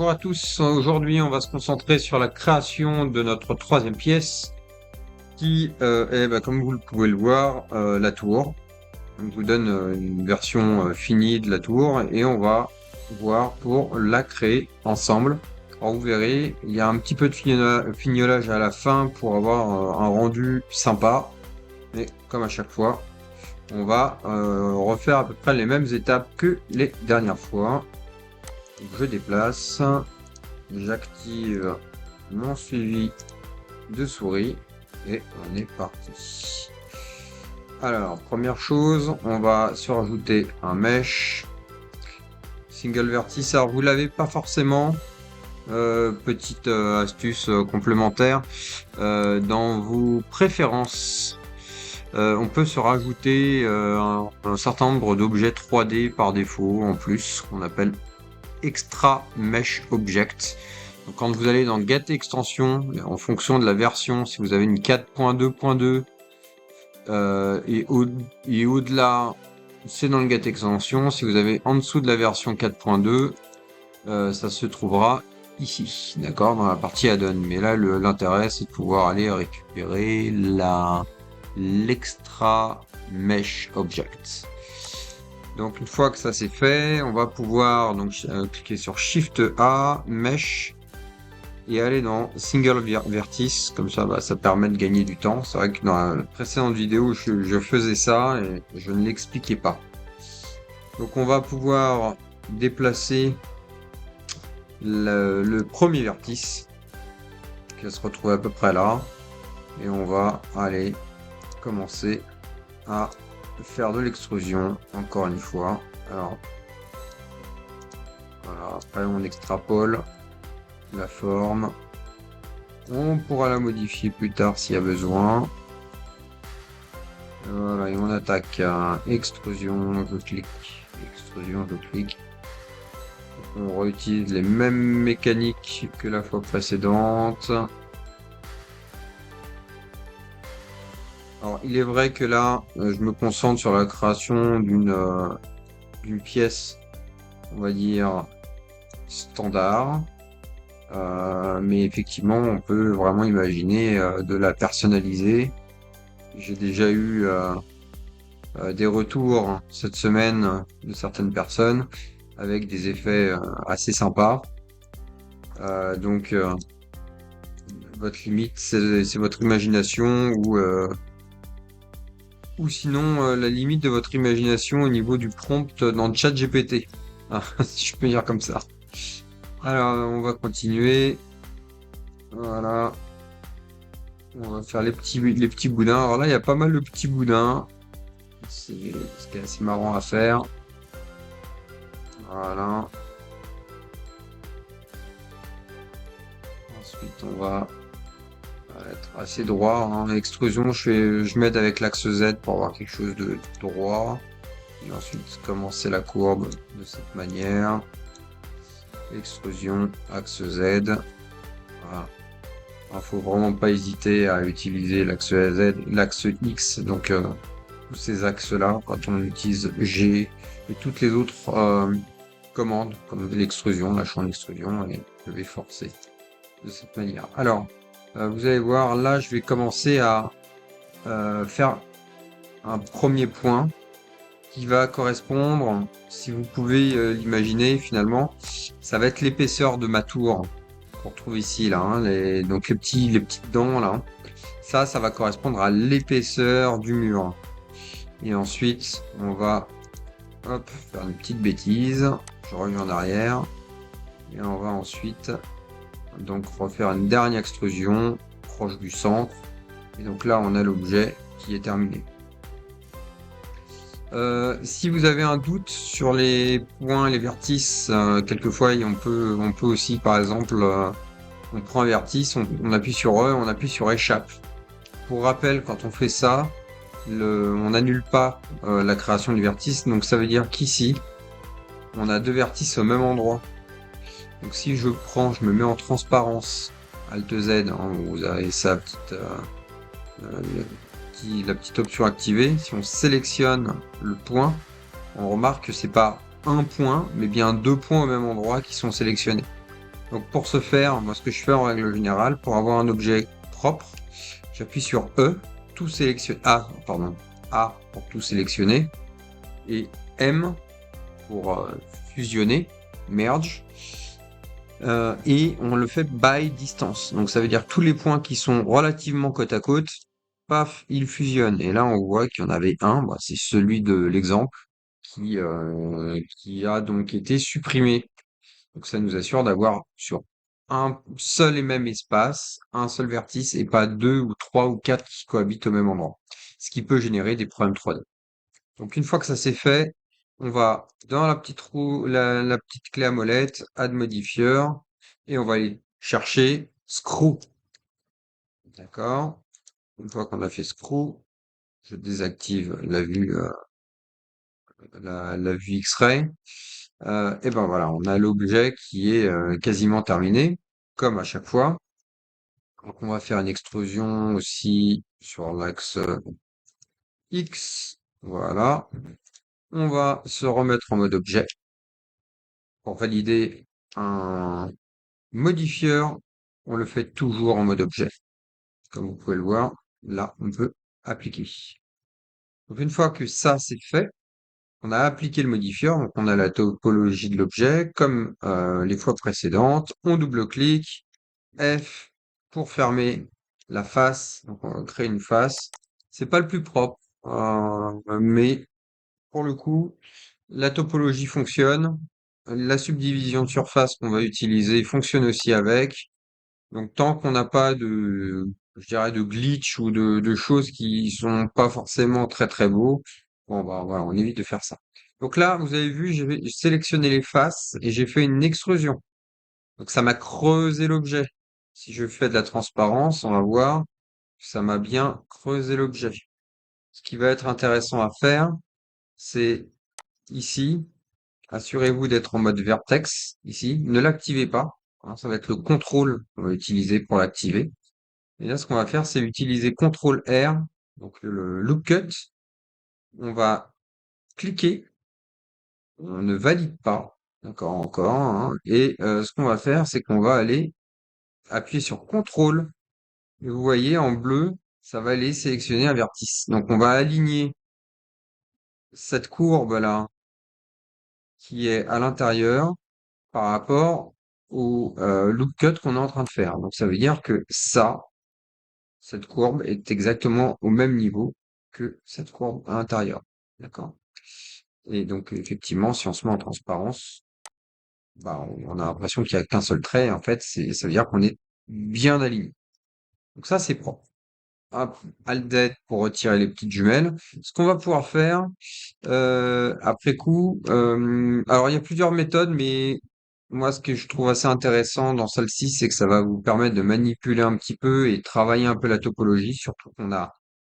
bonjour à tous. Aujourd'hui, on va se concentrer sur la création de notre troisième pièce qui est, comme vous pouvez le voir, la tour. On vous donne une version finie de la tour et on va voir pour la créer ensemble. Alors vous verrez, il y a un petit peu de fignolage à la fin pour avoir un rendu sympa. Mais comme à chaque fois, on va refaire à peu près les mêmes étapes que les dernières fois. Je déplace, j'active mon suivi de souris et on est parti. Alors, première chose, on va se rajouter un mesh single vertice. Alors, vous l'avez pas forcément. Petite astuce complémentaire, dans vos préférences, on peut se rajouter un certain nombre d'objets 3D par défaut en plus, qu'on appelle Extra Mesh Object. Donc, quand vous allez dans Get Extension, en fonction de la version, si vous avez une 4.2.2 et au-delà, c'est dans le Get Extension. Si vous avez en dessous de la version 4.2, ça se trouvera ici, d'accord, dans la partie add-on. Mais là, l'intérêt, c'est de pouvoir aller récupérer l'extra mesh object. Donc une fois que ça c'est fait, on va pouvoir donc cliquer sur Shift A, Mesh, et aller dans Single Vertice. Comme ça, ça permet de gagner du temps. C'est vrai que dans la précédente vidéo, je faisais ça et je ne l'expliquais pas. Donc on va pouvoir déplacer le premier vertice qui va se retrouver à peu près là. Et on va aller commencer à faire de l'extrusion encore une fois. Alors voilà, après on extrapole la forme, on pourra la modifier plus tard s'il y a besoin. Voilà, et on attaque à extrusion, je clique, extrusion, je clique. On réutilise les mêmes mécaniques que la fois précédente. Alors, il est vrai que là, je me concentre sur la création d'une pièce, on va dire, standard. Mais effectivement, on peut vraiment imaginer de la personnaliser. J'ai déjà eu des retours cette semaine de certaines personnes avec des effets assez sympas. Donc, votre limite, c'est votre imagination ou sinon la limite de votre imagination au niveau du prompt dans ChatGPT, si je peux dire comme ça. Alors on va continuer, voilà, on va faire les petits boudins. Alors là il y a pas mal de petits boudins, c'est ce qui est assez marrant à faire. Voilà, ensuite on va être assez droit, hein. L'extrusion, je m'aide avec l'axe Z pour avoir quelque chose de droit. Et ensuite, commencer la courbe de cette manière. Extrusion, axe Z. Voilà. Il ne faut vraiment pas hésiter à utiliser l'axe Z, l'axe X. Donc, tous ces axes-là, quand on utilise G et toutes les autres commandes, comme l'extrusion, là je suis en extrusion et je vais forcer de cette manière. Alors, vous allez voir, là, je vais commencer à faire un premier point qui va correspondre, si vous pouvez l'imaginer finalement, ça va être l'épaisseur de ma tour qu'on retrouve ici, là, hein, donc les petites dents, là. Ça va correspondre à l'épaisseur du mur. Et ensuite, on va faire une petite bêtise. Je reviens en arrière. Et on va ensuite donc refaire une dernière extrusion proche du centre, et donc là on a l'objet qui est terminé. Si vous avez un doute sur les points, les vertices, quelquefois on peut aussi, par exemple, on prend un vertice, on appuie sur E, on appuie sur échappe. Pour rappel, quand on fait ça, on n'annule pas la création du vertice, donc ça veut dire qu'ici on a deux vertices au même endroit. Donc si je prends, je me mets en transparence, Alt Z, hein, vous avez ça, la petite option activée. Si on sélectionne le point, on remarque que c'est pas un point, mais bien deux points au même endroit qui sont sélectionnés. Donc pour ce faire, moi ce que je fais en règle générale, pour avoir un objet propre, j'appuie sur E, tout sélectionner, A pour tout sélectionner, et M pour fusionner, merge, et on le fait by distance. Donc ça veut dire tous les points qui sont relativement côte à côte, paf, ils fusionnent. Et là on voit qu'il y en avait un, bah, c'est celui de l'exemple qui a donc été supprimé. Donc ça nous assure d'avoir sur un seul et même espace, un seul vertice et pas deux ou trois ou quatre qui cohabitent au même endroit. Ce qui peut générer des problèmes 3D. Donc une fois que ça c'est fait, on va dans la petite roue, la petite clé à molette, add modifier, et on va aller chercher screw. D'accord? Une fois qu'on a fait screw, je désactive la vue X-ray. Et ben voilà, on a l'objet qui est quasiment terminé, comme à chaque fois. Donc on va faire une extrusion aussi sur l'axe X. Voilà. On va se remettre en mode objet pour valider un modifier. On le fait toujours en mode objet. Comme vous pouvez le voir, là, on peut appliquer. Donc une fois que ça c'est fait, on a appliqué le modifier, donc on a la topologie de l'objet, comme les fois précédentes. On double-clique, F pour fermer la face. Donc on va créer une face. C'est pas le plus propre, mais pour le coup, la topologie fonctionne. La subdivision de surface qu'on va utiliser fonctionne aussi avec. Donc tant qu'on n'a pas je dirais de glitch ou de choses qui sont pas forcément très très beaux, bon bah voilà, on évite de faire ça. Donc là, vous avez vu, j'ai sélectionné les faces et j'ai fait une extrusion. Donc ça m'a creusé l'objet. Si je fais de la transparence, on va voir que ça m'a bien creusé l'objet. Ce qui va être intéressant à faire, c'est ici, assurez-vous d'être en mode vertex, ici, ne l'activez pas, hein, ça va être le contrôle qu'on va utiliser pour l'activer. Et là, ce qu'on va faire, c'est utiliser CTRL R, donc le loop cut. On va cliquer, on ne valide pas, d'accord, encore, hein. Et ce qu'on va faire, c'est qu'on va aller appuyer sur CTRL. Et vous voyez, en bleu, ça va aller sélectionner un vertice. Donc, on va aligner cette courbe-là qui est à l'intérieur par rapport au loop cut qu'on est en train de faire. Donc, ça veut dire que cette courbe est exactement au même niveau que cette courbe à l'intérieur. D'accord? Et donc, effectivement, si on se met en transparence, bah, on a l'impression qu'il n'y a qu'un seul trait. En fait, ça veut dire qu'on est bien aligné. Donc ça, c'est propre. Hop, Alt D pour retirer les petites jumelles. Ce qu'on va pouvoir faire après coup, alors il y a plusieurs méthodes, mais moi ce que je trouve assez intéressant dans celle-ci, c'est que ça va vous permettre de manipuler un petit peu et travailler un peu la topologie, surtout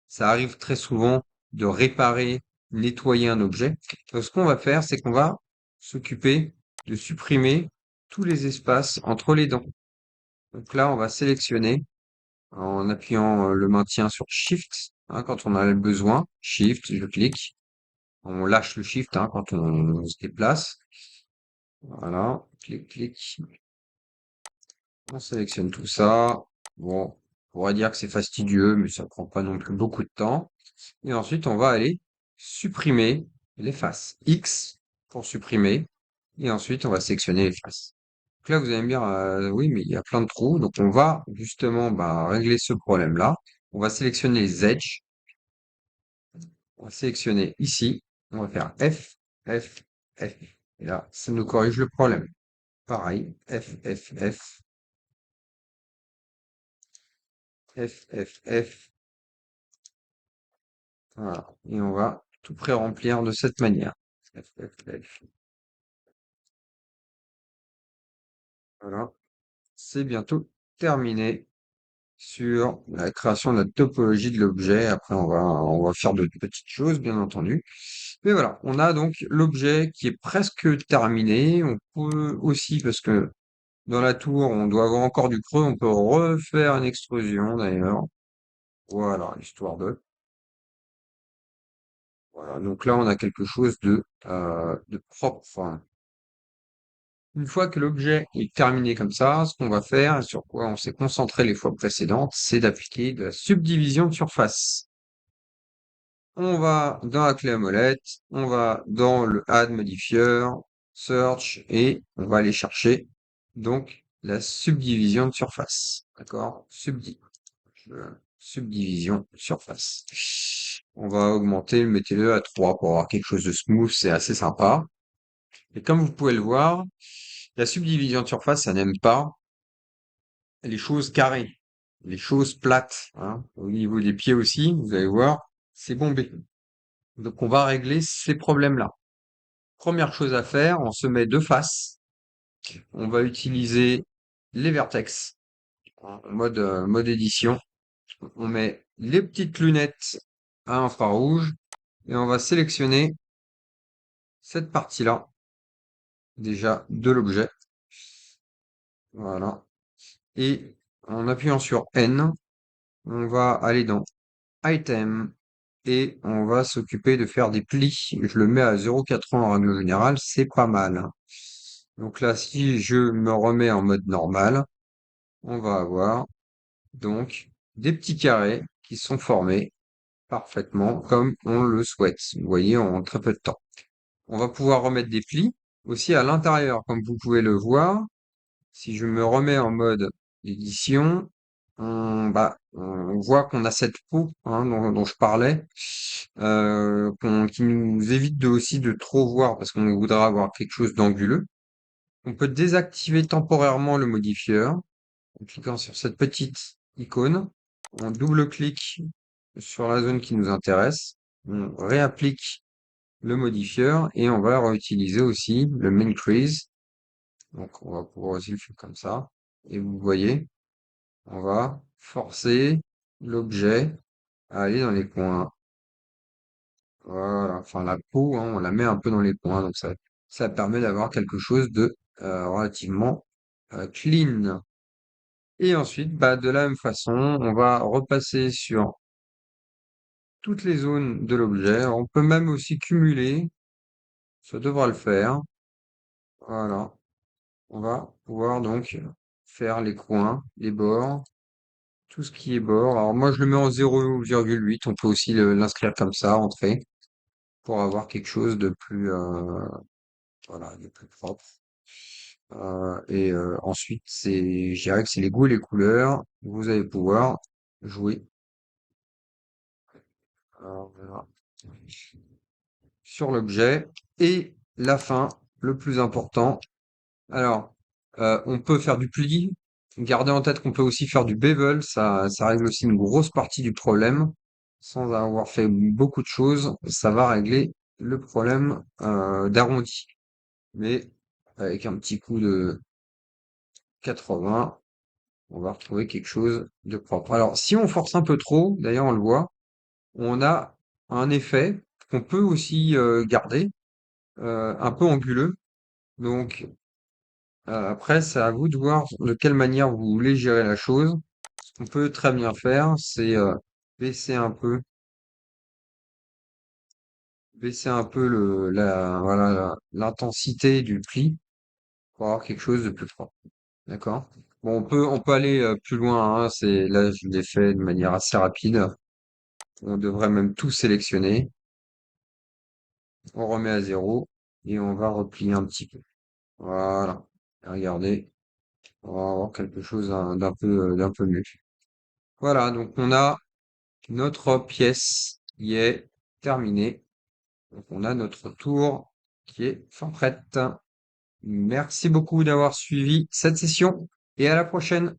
ça arrive très souvent de réparer, nettoyer un objet. Donc ce qu'on va faire, c'est qu'on va s'occuper de supprimer tous les espaces entre les dents. Donc là, on va sélectionner en appuyant le maintien sur Shift, hein, quand on a le besoin. Shift, je clique. On lâche le Shift, hein, quand on se déplace. Voilà, clic, clic. On sélectionne tout ça. Bon, on pourrait dire que c'est fastidieux, mais ça prend pas non plus beaucoup de temps. Et ensuite, on va aller supprimer les faces. X pour supprimer. Et ensuite, on va sélectionner les faces. Donc là, vous allez me dire, oui, mais il y a plein de trous. Donc, on va justement bah, régler ce problème-là. On va sélectionner les edges. On va sélectionner ici. On va faire F, F, F. Et là, ça nous corrige le problème. Pareil, F, F, F, F, F, F. Voilà. Et on va tout pré-remplir de cette manière. F, F, F. Voilà. C'est bientôt terminé sur la création de la topologie de l'objet. Après, on va faire de petites choses, bien entendu. Mais voilà, on a donc l'objet qui est presque terminé. On peut aussi, parce que dans la tour, on doit avoir encore du creux, on peut refaire une extrusion d'ailleurs. Voilà, histoire de. Voilà, donc là, on a quelque chose de propre. Enfin, Une fois que l'objet est terminé comme ça, ce qu'on va faire, et sur quoi on s'est concentré les fois précédentes, c'est d'appliquer de la subdivision de surface. On va dans la clé à molette, on va dans le add modifier, search, et on va aller chercher donc la subdivision de surface. D'accord? Subdivision de surface. On va augmenter, mettez-le à 3 pour avoir quelque chose de smooth, c'est assez sympa. Et comme vous pouvez le voir, la subdivision de surface, ça n'aime pas les choses carrées, les choses plates, hein. Au niveau des pieds aussi, vous allez voir, c'est bombé. Donc on va régler ces problèmes-là. Première chose à faire, on se met de face. On va utiliser les vertex en mode édition. On met les petites lunettes à infrarouge et on va sélectionner cette partie-là déjà de l'objet. Voilà. Et en appuyant sur N, on va aller dans Item et on va s'occuper de faire des plis. Je le mets à 0,80 en règle générale, c'est pas mal. Donc là, si je me remets en mode normal, on va avoir donc des petits carrés qui sont formés parfaitement comme on le souhaite. Vous voyez, en très peu de temps. On va pouvoir remettre des plis aussi à l'intérieur, comme vous pouvez le voir. Si je me remets en mode édition, on voit qu'on a cette peau hein, dont je parlais, qui nous évite aussi de trop voir parce qu'on voudra avoir quelque chose d'anguleux. On peut désactiver temporairement le modifieur en cliquant sur cette petite icône. On double-clique sur la zone qui nous intéresse. On réapplique le modifieur et on va réutiliser aussi le main crease. Donc on va pouvoir aussi le faire comme ça. Et vous voyez, on va forcer l'objet à aller dans les coins. Voilà, enfin la peau, hein, on la met un peu dans les coins, donc ça permet d'avoir quelque chose de relativement clean. Et ensuite, bah, de la même façon, on va repasser sur toutes les zones de l'objet. On peut même aussi cumuler, ça devra le faire. Voilà, on va pouvoir donc faire les coins, les bords, tout ce qui est bord. Alors moi, je le mets en 0,8. On peut aussi l'inscrire comme ça, entrer, pour avoir quelque chose de plus, voilà, de plus propre. Ensuite, je dirais que c'est les goûts et les couleurs. Vous allez pouvoir jouer. Alors, voilà, sur l'objet. Et la fin, le plus important. Alors, on peut faire du pli. Gardez en tête qu'on peut aussi faire du bevel. Ça règle aussi une grosse partie du problème. Sans avoir fait beaucoup de choses, ça va régler le problème d'arrondi. Mais avec un petit coup de 80, on va retrouver quelque chose de propre. Alors, si on force un peu trop, d'ailleurs on le voit, on a un effet qu'on peut aussi garder, un peu anguleux. Donc, après, c'est à vous de voir de quelle manière vous voulez gérer la chose. Ce qu'on peut très bien faire, c'est baisser un peu, baisser un peu voilà, l'intensité du pli pour avoir quelque chose de plus propre. D'accord? Bon, on peut aller plus loin, hein. Là, je l'ai fait de manière assez rapide. On devrait même tout sélectionner. On remet à zéro et on va replier un petit peu. Voilà. Et regardez, on va avoir quelque chose d'un peu mieux. Voilà, donc on a notre pièce qui est terminée. Donc on a notre tour qui est fin prête. Merci beaucoup d'avoir suivi cette session et à la prochaine.